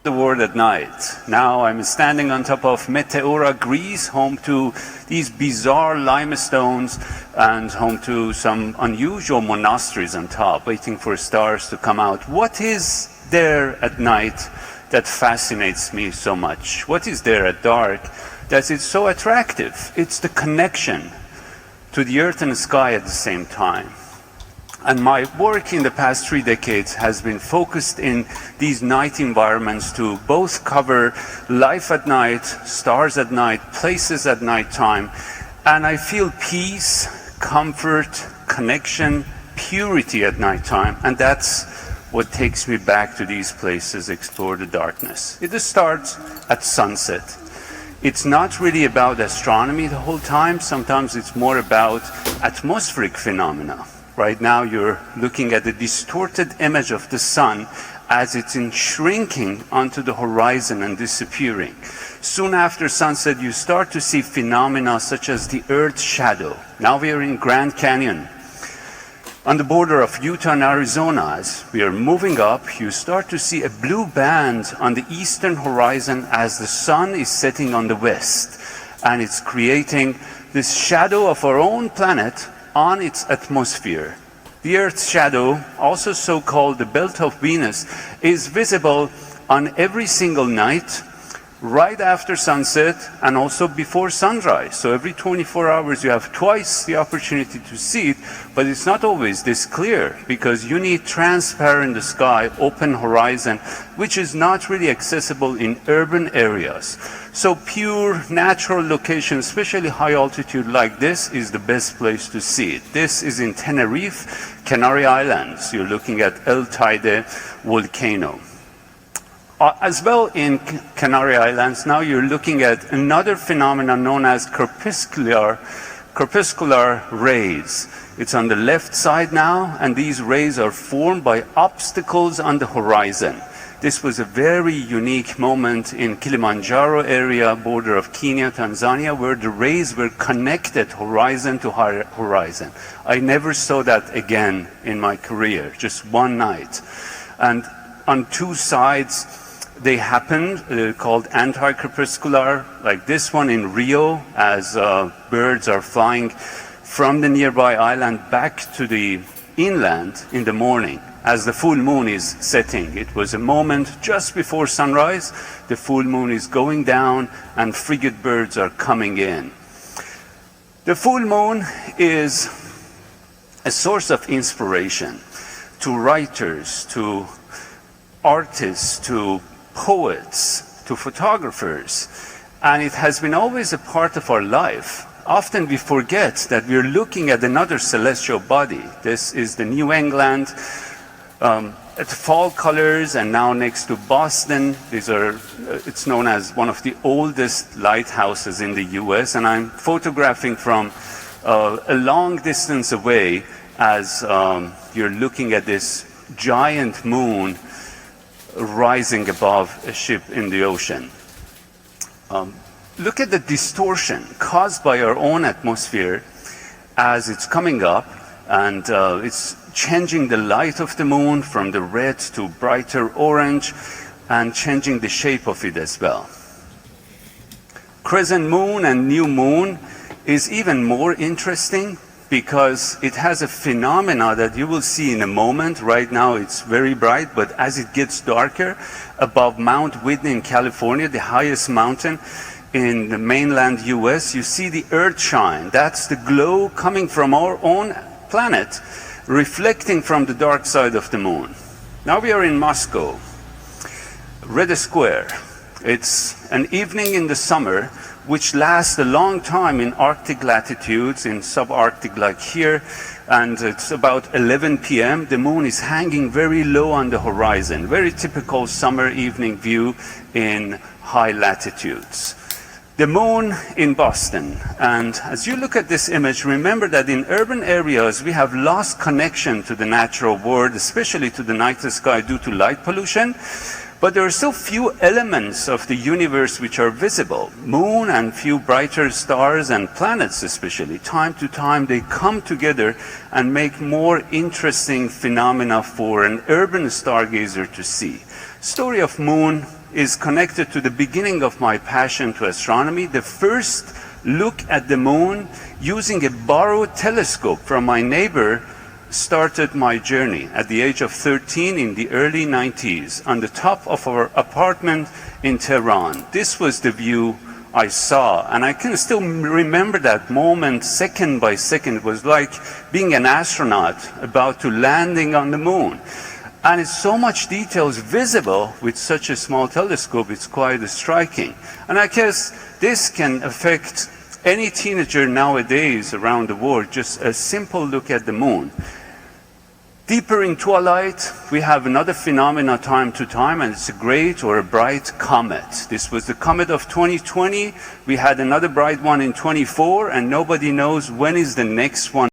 The world at night. Now I'm standing on top of Meteora, Greece, home to these bizarre limestones and home to some unusual monasteries on top, waiting for stars to come out. What is there at night that fascinates me so much? What is there at dark that is so attractive? It's the connection to the earth and the sky at the same time. And my work in the past 3 decades has been focused in these night environments to both cover life at night, stars at night, places at night time. And I feel peace, comfort, connection, purity at night time. And that's what takes me back to these places, explore the darkness. It starts at sunset. It's not really about astronomy the whole time. Sometimes it's more about atmospheric phenomena. Right now you're looking at the distorted image of the sun as it's shrinking onto the horizon and disappearing. Soon after sunset you start to see phenomena such as the Earth's shadow. Now we are in Grand Canyon on the border of Utah and Arizona. As we are moving up, you start to see a blue band on the eastern horizon as the sun is setting on the west, and it's creating this shadow of our own planet on its atmosphere. The Earth's shadow, also so-called the belt of Venus, is visible on every single night, right after sunset and also before sunrise. So every 24 hours you have twice the opportunity to see it, but it's not always this clear because you need transparent sky, open horizon, which is not really accessible in urban areas. So pure natural location, especially high altitude like this, is the best place to see it. This is in Tenerife, Canary Islands. You're looking at El Teide volcano. As well in Canary Islands, now you're looking at another phenomenon known as crepuscular rays. It's on the left side now, and these rays are formed by obstacles on the horizon. This was a very unique moment in Kilimanjaro area, border of Kenya, Tanzania, where the rays were connected horizon to horizon. I never saw that again in my career, just one night. And on two sides, they happened, called anti-crepuscular, like this one in Rio, as birds are flying from the nearby island back to the inland in the morning as the full moon is setting. It was a moment just before sunrise. The full moon is going down and frigate birds are coming in. The full moon is a source of inspiration to writers, to artists, to poets, to photographers, and it has been always a part of our life. Often we forget that we're looking at another celestial body. This is the New England at fall colors, and now next to Boston. These are, it's known as one of the oldest lighthouses in the US, and I'm photographing from a long distance away as you're looking at this giant moon rising above a ship in the ocean. Look at the distortion caused by our own atmosphere as it's coming up, and it's changing the light of the moon from the red to brighter orange and changing the shape of it as well. Crescent moon and new moon is even more interesting because it has a phenomena that you will see in a moment. Right now it's very bright, but as it gets darker, above Mount Whitney in California, the highest mountain in the mainland US, you see the earth shine. That's the glow coming from our own planet, reflecting from the dark side of the moon. Now we are in Moscow, Red Square. It's an evening in the summer, which lasts a long time in Arctic latitudes, in subarctic like here, and it's about 11 p.m. The moon is hanging very low on the horizon, very typical summer evening view in high latitudes. The moon in Boston, and as you look at this image, remember that in urban areas we have lost connection to the natural world, especially to the night sky due to light pollution. But there are still few elements of the universe which are visible. Moon and few brighter stars and planets especially. Time to time they come together and make more interesting phenomena for an urban stargazer to see. Story of moon is connected to the beginning of my passion to astronomy. The first look at the moon using a borrowed telescope from my neighbor started my journey at the age of 13 in the early 90s on the top of our apartment in Tehran. This was the view I saw, and I can still remember that moment second by second. It was like being an astronaut about to landing on the moon. And it's so much details visible with such a small telescope, it's quite striking. And I guess this can affect any teenager nowadays around the world, just a simple look at the moon. Deeper in twilight, we have another phenomenon time to time, and it's a great or a bright comet. This was the comet of 2020. We had another bright one in 24, and nobody knows when is the next one